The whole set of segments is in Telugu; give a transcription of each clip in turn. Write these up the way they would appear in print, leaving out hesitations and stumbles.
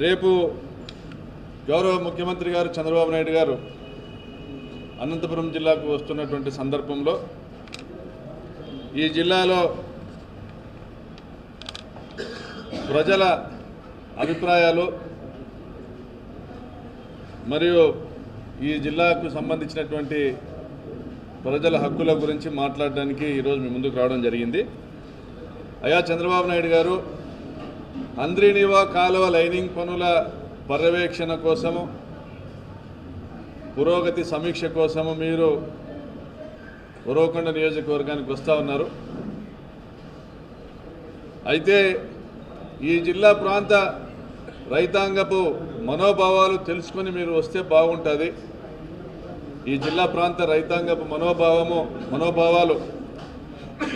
రేపు గౌరవ ముఖ్యమంత్రి గారు చంద్రబాబు నాయుడు గారు అనంతపురం జిల్లాకు వస్తున్నటువంటి సందర్భంలో ఈ జిల్లాలో ప్రజల అభిప్రాయాలు మరియు ఈ జిల్లాకు సంబంధించినటువంటి ప్రజల హక్కుల గురించి మాట్లాడడానికి ఈరోజు మీ ముందుకు రావడం జరిగింది. అయ్యా చంద్రబాబు నాయుడు గారు, హంద్రీనీవా కాలువ లైనింగ్ పనుల పర్యవేక్షణ కోసము, పురోగతి సమీక్ష కోసము మీరు ఉరవకొండ నియోజకవర్గానికి వస్తూ ఉన్నారు. అయితే ఈ జిల్లా ప్రాంత రైతాంగపు మనోభావాలు తెలుసుకొని మీరు వస్తే బాగుంటుంది. ఈ జిల్లా ప్రాంత రైతాంగపు మనోభావాలు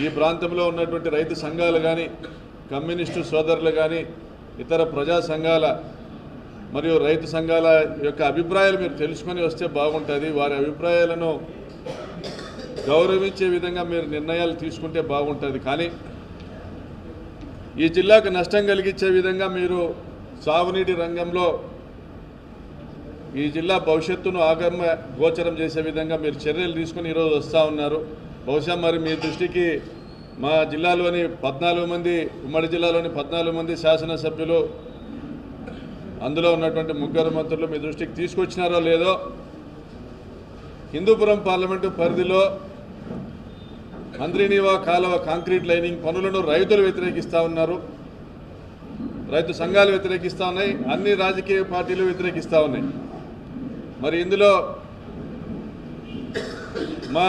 ఈ ప్రాంతంలో ఉన్నటువంటి రైతు సంఘాలు కానీ, కమ్యూనిస్టు సోదరులు కానీ, ఇతర ప్రజా సంఘాల మరియు రైతు సంఘాల యొక్క అభిప్రాయాలు మీరు తెలుసుకొని వస్తే బాగుంటుంది. వారి అభిప్రాయాలను గౌరవించే విధంగా మీరు నిర్ణయాలు తీసుకుంటే బాగుంటుంది. కానీ ఈ జిల్లాకు నష్టం కలిగించే విధంగా మీరు సాగునీటి రంగంలో ఈ జిల్లా భవిష్యత్తును ఆగమ్య గోచరం చేసే విధంగా మీరు చర్యలు తీసుకుని ఈరోజు వస్తూ ఉన్నారు. బహుశా మరి మీ దృష్టికి మా జిల్లాలోని 14 మంది, ఉమ్మడి జిల్లాలోని 14 మంది శాసనసభ్యులు, అందులో ఉన్నటువంటి 3 మంత్రులు మీ దృష్టికి తీసుకొచ్చినారో లేదో, హిందూపురం పార్లమెంటు పరిధిలో హంద్రీనీవా కాలువ కాంక్రీట్ లైనింగ్ పనులను రైతులు వ్యతిరేకిస్తూ ఉన్నారు, రైతు సంఘాలు వ్యతిరేకిస్తూ ఉన్నాయి, అన్ని రాజకీయ పార్టీలు వ్యతిరేకిస్తూ ఉన్నాయి. మరి ఇందులో మా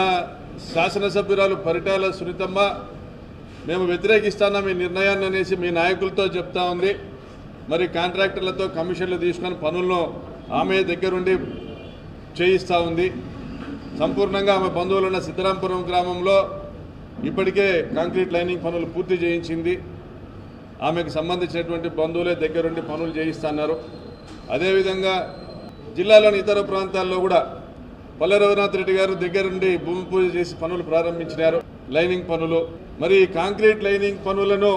శాసనసభ్యురాలు పరిటాల సునీతమ్మ మేము వ్యతిరేకిస్తున్నాం ఈ నిర్ణయాన్ని అనేసి మీ నాయకులతో చెప్తా ఉంది. మరి కాంట్రాక్టర్లతో కమిషన్లు తీసుకొని పనులను ఆమె దగ్గరుండి చేయిస్తూ ఉంది. సంపూర్ణంగా ఆమె బంధువులు ఉన్న సిద్ధరాంపురం గ్రామంలో ఇప్పటికే కాంక్రీట్ లైనింగ్ పనులు పూర్తి చేయించింది. ఆమెకు సంబంధించినటువంటి బంధువులే దగ్గరుండి పనులు చేయిస్తున్నారు. అదేవిధంగా జిల్లాలోని ఇతర ప్రాంతాల్లో కూడా పల్లె రఘునాథ్ రెడ్డి గారు దగ్గరుండి భూమి పూజ చేసి పనులు ప్రారంభించినారు, లైనింగ్ పనులు. మరి కాంక్రీట్ లైనింగ్ పనులను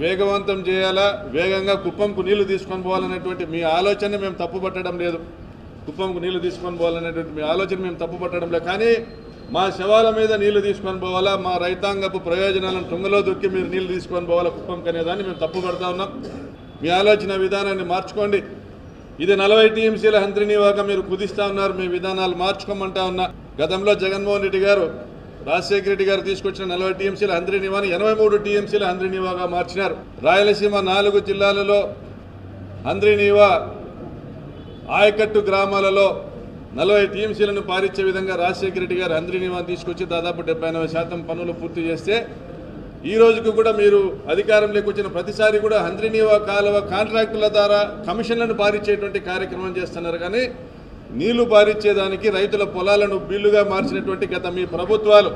వేగవంతం చేయాలా, వేగంగా కుప్పంకు నీళ్లు తీసుకొని పోవాలనేటువంటి మీ ఆలోచన మేము తప్పుపట్టడం లేదు. కుప్పంకు నీళ్లు తీసుకొని పోవాలనేటువంటి మీ ఆలోచన మేము తప్పుపట్టడం లేదు. కానీ మా శవాల మీద నీళ్లు తీసుకొని పోవాలా, మా రైతాంగపు ప్రయోజనాలను తుంగలో దొక్కి మీరు నీళ్లు తీసుకొని పోవాలా కుప్పంకి అనేదాన్ని మేము తప్పుపడతా ఉన్నాం. మీ ఆలోచన విధానాన్ని మార్చుకోండి. ఇది 40 టీఎంసీల హంద్రీనీవాగా మీరు కుదిస్తూ ఉన్నారు. మీ విధానాలు మార్చుకోమంటా ఉన్నా. గతంలో జగన్మోహన్ రెడ్డి గారు, రాజశేఖర రెడ్డి గారు తీసుకొచ్చిన 40 టీఎంసీల హంద్రీనీవాని 83 టీఎంసీల హంద్రీనీవాగా మార్చినారు. రాయలసీమ 4 జిల్లాలలో హంద్రీనీవా ఆయకట్టు గ్రామాలలో 40 టీఎంసీలను పారించే విధంగా రాజశేఖర రెడ్డి గారు హంద్రీనీవాని తీసుకొచ్చి దాదాపు 70-80% పనులు పూర్తి చేస్తే, ఈ రోజుకు కూడా మీరు అధికారంలోకి వచ్చిన ప్రతిసారి కూడా హంద్రీనీవా కాలువ కాంట్రాక్టుల ద్వారా కమిషన్లను పారించేటువంటి కార్యక్రమం చేస్తున్నారు. కానీ నీళ్లు పారించేదానికి రైతుల పొలాలను బిల్లుగా మార్చినటువంటి గత మీ ప్రభుత్వాలు,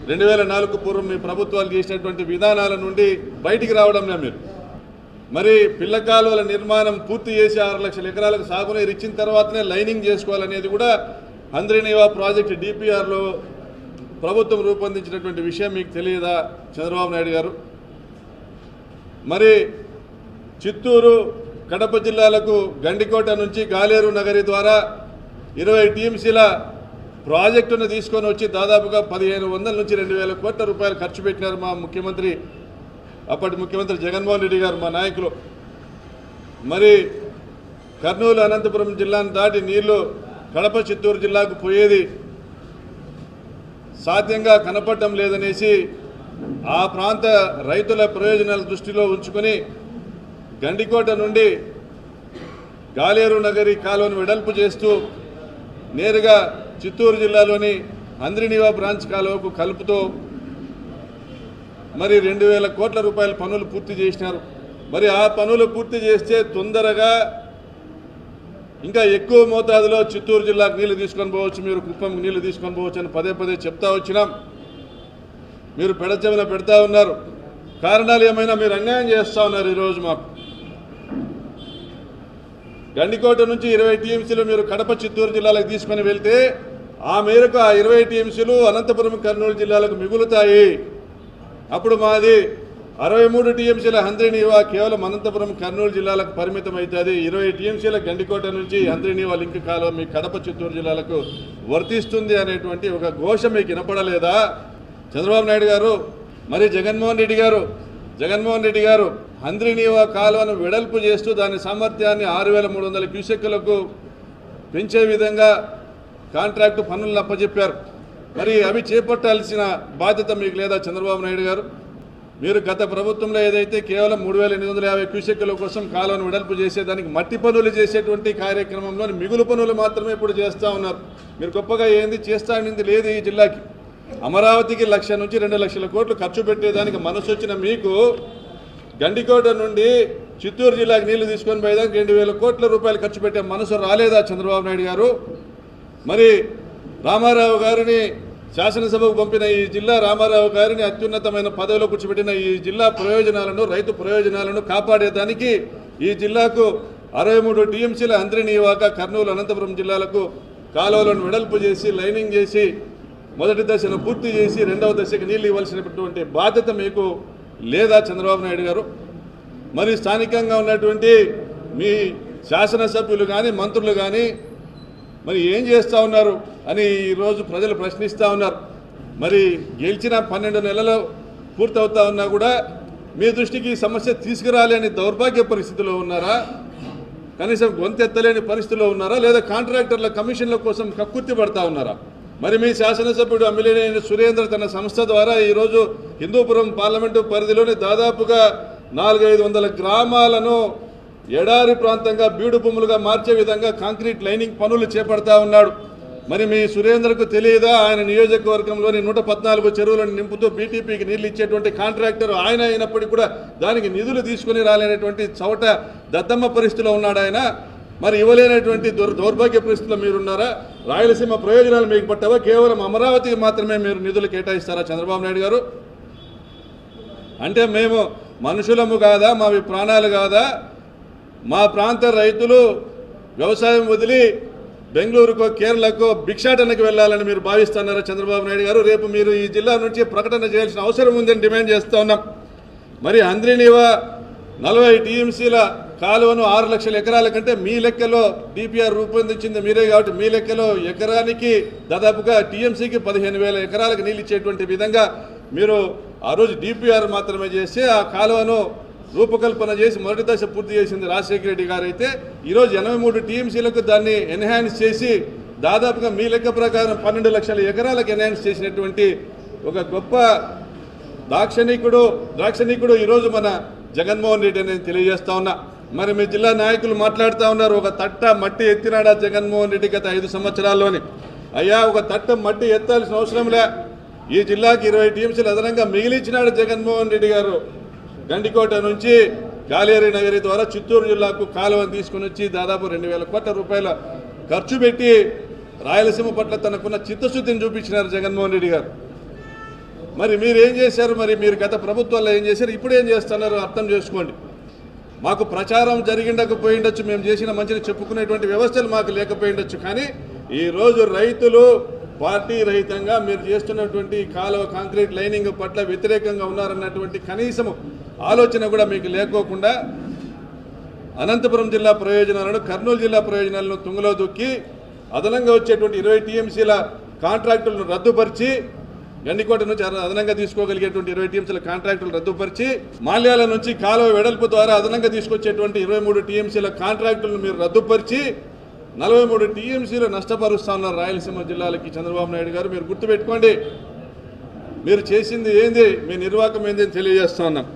2004 పూర్వం మీ ప్రభుత్వాలు చేసినటువంటి విధానాల నుండి బయటికి రావడంలే మీరు. మరి పిల్ల కాలువల నిర్మాణం పూర్తి చేసి 6 లక్షల ఎకరాలకు సాగునీరు ఇచ్చిన తర్వాతనే లైనింగ్ చేసుకోవాలనేది కూడా హంద్రీనీవా ప్రాజెక్టు డిపిఆర్లో ప్రభుత్వం రూపొందించినటువంటి విషయం మీకు తెలియదా చంద్రబాబు నాయుడు గారు? మరి చిత్తూరు, కడప జిల్లాలకు గండికోట నుంచి గాలేరు నగరి ద్వారా 20 టీఎంసీల ప్రాజెక్టును తీసుకొని వచ్చి దాదాపుగా 1500 నుంచి 2000 కోట్ల రూపాయలు ఖర్చు పెట్టినారు మా ముఖ్యమంత్రి, అప్పటి ముఖ్యమంత్రి జగన్మోహన్ రెడ్డి గారు, మా నాయకులు. మరి కర్నూలు, అనంతపురం జిల్లాను దాటి నీళ్లు కడప, చిత్తూరు జిల్లాకు పోయేది సాధ్యంగా కనపడటం లేదనేసి ఆ ప్రాంత రైతుల ప్రయోజనాల దృష్టిలో ఉంచుకొని గండికోట నుండి గాలేరు నగరి కాలువను వెడల్పు చేస్తూ నేరుగా చిత్తూరు జిల్లాలోని హంద్రీనీవా బ్రాంచ్ కాలువకు కలుపుతూ మరి 2000 కోట్ల రూపాయల పనులు పూర్తి చేసినారు. మరి ఆ పనులు పూర్తి చేస్తే తొందరగా ఇంకా ఎక్కువ మోతాదులో చిత్తూరు జిల్లాకు నీళ్లు తీసుకొని పోవచ్చు, మీరు కుప్పంకు నీళ్లు తీసుకొని పోవచ్చు అని పదే చెప్తా వచ్చినాం. మీరు పెడచెవిన పెడతా ఉన్నారు. కారణాలు ఏమైనా మీరు అన్యాయం చేస్తూ ఉన్నారు. ఈరోజు మాకు గండికోట నుంచి 20 టీఎంసీలు మీరు కడప, చిత్తూరు జిల్లాలకు తీసుకొని వెళ్తే ఆ మేరకు ఆ 20 టీఎంసీలు అనంతపురం, కర్నూలు జిల్లాలకు మిగులుతాయి. అప్పుడు మాది 63 టీఎంసీల హంద్రీనీవా కేవలం అనంతపురం కర్నూలు జిల్లాలకు పరిమితం అవుతుంది. 20 టీఎంసీల గండికోట నుంచి హంద్రీనీవా లింక్ కాలువ మీ కడప చిత్తూరు జిల్లాలకు వర్తిస్తుంది అనేటువంటి ఒక ఘోష మీకు వినపడలేదా చంద్రబాబు నాయుడు గారు? మరి జగన్మోహన్ రెడ్డి గారు హంద్రీనీవా కాలువను వెడల్పు చేస్తూ దాని సామర్థ్యాన్ని 6300 క్యూసెక్కులకు పెంచే విధంగా కాంట్రాక్టు పనులను అప్పచెప్పారు. మరి అవి చేపట్టాల్సిన బాధ్యత మీకు లేదా చంద్రబాబు నాయుడు గారు? మీరు గత ప్రభుత్వంలో ఏదైతే కేవలం 3850 క్యూసెక్కుల కోసం కాలువను వెడల్పు చేసేదానికి మట్టి పనులు చేసేటువంటి కార్యక్రమంలోని మిగులు పనులు మాత్రమే ఇప్పుడు చేస్తూ ఉన్నారు. మీరు గొప్పగా ఏంది చేస్తానింది లేదు. ఈ జిల్లాకి అమరావతికి 1,00,000 నుంచి 2,00,000 కోట్లు ఖర్చు పెట్టేదానికి మనసు వచ్చిన మీకు గండికోట నుండి చిత్తూరు జిల్లాకి నీళ్లు తీసుకొని పోయేదానికి 2,000 కోట్ల రూపాయలు ఖర్చు పెట్టే మనసు రాలేదా చంద్రబాబు నాయుడు గారు? మరి రామారావు గారిని శాసనసభకు పంపిన ఈ జిల్లా రామారావు గారిని అత్యున్నతమైన పదవిలో కూర్చోబెట్టిన ఈ జిల్లా ప్రయోజనాలను రైతు ప్రయోజనాలను కాపాడేదానికి ఈ జిల్లాకు 63 టీఎంసీల హంద్రీనీవాక కర్నూలు అనంతపురం జిల్లాలకు కాలువలను వెడల్పు చేసి లైనింగ్ చేసి మొదటి దశను పూర్తి చేసి రెండవ దశకు నీళ్లు ఇవ్వాల్సినటువంటి బాధ్యత మీకు లేదా చంద్రబాబు నాయుడు గారు? మరి స్థానికంగా ఉన్నటువంటి మీ శాసనసభ్యులు కానీ మంత్రులు కానీ మరి ఏం చేస్తూ ఉన్నారు అని ఈరోజు ప్రజలు ప్రశ్నిస్తూ ఉన్నారు. మరి గెలిచిన 12 నెలలు పూర్తవుతా ఉన్నా కూడా మీ దృష్టికి ఈ సమస్య తీసుకురాలేని దౌర్భాగ్య పరిస్థితిలో ఉన్నారా? కనీసం గొంతెత్తలేని పరిస్థితిలో ఉన్నారా? లేదా కాంట్రాక్టర్ల కమిషన్ల కోసం కక్కుర్తి పడతా ఉన్నారా? మరి మీ శాసనసభ్యుడు అమ్మిలేని సురేంద్ర తన సంస్థ ద్వారా ఈరోజు హిందూపురం పార్లమెంటు పరిధిలోని దాదాపుగా 400-500 గ్రామాలను ఎడారి ప్రాంతంగా బీడు భూములుగా మార్చే విధంగా కాంక్రీట్ లైనింగ్ పనులు చేపడతా ఉన్నాడు. మరి మీ సురేంద్రకు తెలియదా? ఆయన నియోజకవర్గంలోని 114 చెరువులను నింపుతూ బీటీపీకి నీళ్లు ఇచ్చేటువంటి కాంట్రాక్టర్ ఆయన అయినప్పటికీ కూడా దానికి నిధులు తీసుకుని రాలేనటువంటి చవట దద్దమ్మ పరిస్థితిలో ఉన్నాడు ఆయన. మరి ఇవ్వలేనటువంటి దౌర్భాగ్య పరిస్థితుల్లో మీరున్నారా? రాయలసీమ ప్రయోజనాలు మీకు పట్టవా? కేవలం అమరావతికి మాత్రమే మీరు నిధులు కేటాయిస్తారా చంద్రబాబు నాయుడు గారు? అంటే మేము మనుషులము కాదా? మావి ప్రాణాలు కాదా? మా ప్రాంత రైతులు వ్యవసాయం వదిలి బెంగళూరుకో కేరళకో భిక్షాటనకు వెళ్ళాలని మీరు భావిస్తున్నారా చంద్రబాబు నాయుడు గారు? రేపు మీరు ఈ జిల్లా నుంచి ప్రకటన చేయాల్సిన అవసరం ఉందని డిమాండ్ చేస్తూ ఉన్నాం. మరి హంద్రీనీవా 40 టీఎంసీల కాలువను 6 లక్షల ఎకరాల కంటే మీ లెక్కలో డిపిఆర్ రూపొందించింది మీరే కాబట్టి మీ లెక్కలో ఎకరానికి దాదాపుగా టీఎంసీకి 15,000 ఎకరాలకు నీళ్ళు ఇచ్చేటువంటి విధంగా మీరు ఆ రోజు డిపిఆర్ మాత్రమే చేసి ఆ కాలువను రూపకల్పన చేసి మొదటి దశ పూర్తి చేసింది రాజశేఖర రెడ్డి గారు. అయితే ఈరోజు 83 టీఎంసీలకు దాన్ని ఎన్హాన్స్ చేసి దాదాపుగా మీ లెక్క ప్రకారం 12 లక్షల ఎకరాలకు ఎన్హాన్స్ చేసినటువంటి ఒక గొప్ప దాక్షణికుడు ఈరోజు మన జగన్మోహన్ రెడ్డి అనేది తెలియజేస్తా ఉన్నా. మరి మీ జిల్లా నాయకులు మాట్లాడుతూ ఉన్నారు, ఒక తట్ట మట్టి ఎత్తినాడా జగన్మోహన్ రెడ్డి గత 5 సంవత్సరాల్లోని? అయ్యా, ఒక తట్ట మట్టి ఎత్తాల్సిన అవసరంలే. ఈ జిల్లాకి 20 టీఎంసీలు అదనంగా మిగిలించినాడు జగన్మోహన్ రెడ్డి గారు. గండికోట నుంచి గాలేరు నగరి ద్వారా చిత్తూరు జిల్లాకు కాలువను తీసుకుని వచ్చి దాదాపు 2,000 కోట్ల రూపాయల ఖర్చు పెట్టి రాయలసీమ పట్ల తనకున్న చిత్తశుద్ధిని చూపించినారు జగన్మోహన్ రెడ్డి గారు. మరి మీరు ఏం చేశారు? మరి మీరు గత ప్రభుత్వాల్లో ఏం చేశారు? ఇప్పుడు ఏం చేస్తున్నారు అర్థం చేసుకోండి. మాకు ప్రచారం జరిగిండకపోయిండొచ్చు, మేము చేసిన మంచిని చెప్పుకునేటువంటి వ్యవస్థలు మాకు లేకపోయిండొచ్చు, కానీ ఈరోజు రైతులు పార్టీ రహితంగా మీరు చేస్తున్నటువంటి కాలువ కాంక్రీట్ లైనింగ్ పట్ల వ్యతిరేకంగా ఉన్నారన్నటువంటి కనీసం ఆలోచన కూడా మీకు లేకోకుండా అనంతపురం జిల్లా ప్రయోజనాలను కర్నూలు జిల్లా ప్రయోజనాలను తుంగలో దొక్కి అదనంగా వచ్చేటువంటి 20 టీఎంసీల కాంట్రాక్టులను రద్దుపరిచి గండికోట నుంచి అదనంగా తీసుకోగలిగేటువంటి 20 టీఎంసీల కాంట్రాక్టులు రద్దుపరిచి మాల్యాల నుంచి కాలువ వెడల్పు ద్వారా అదనంగా తీసుకొచ్చేటువంటి 23 టీఎంసీల కాంట్రాక్టులను మీరు రద్దుపరిచి 43 టీఎంసీలు నష్టపరుస్తా ఉన్నారు రాయలసీమ జిల్లాలకి చంద్రబాబు నాయుడు గారు. మీరు గుర్తుపెట్టుకోండి, మీరు చేసింది ఏంది, మీ నిర్వాహకం ఏంది అని తెలియజేస్తా ఉన్నాం.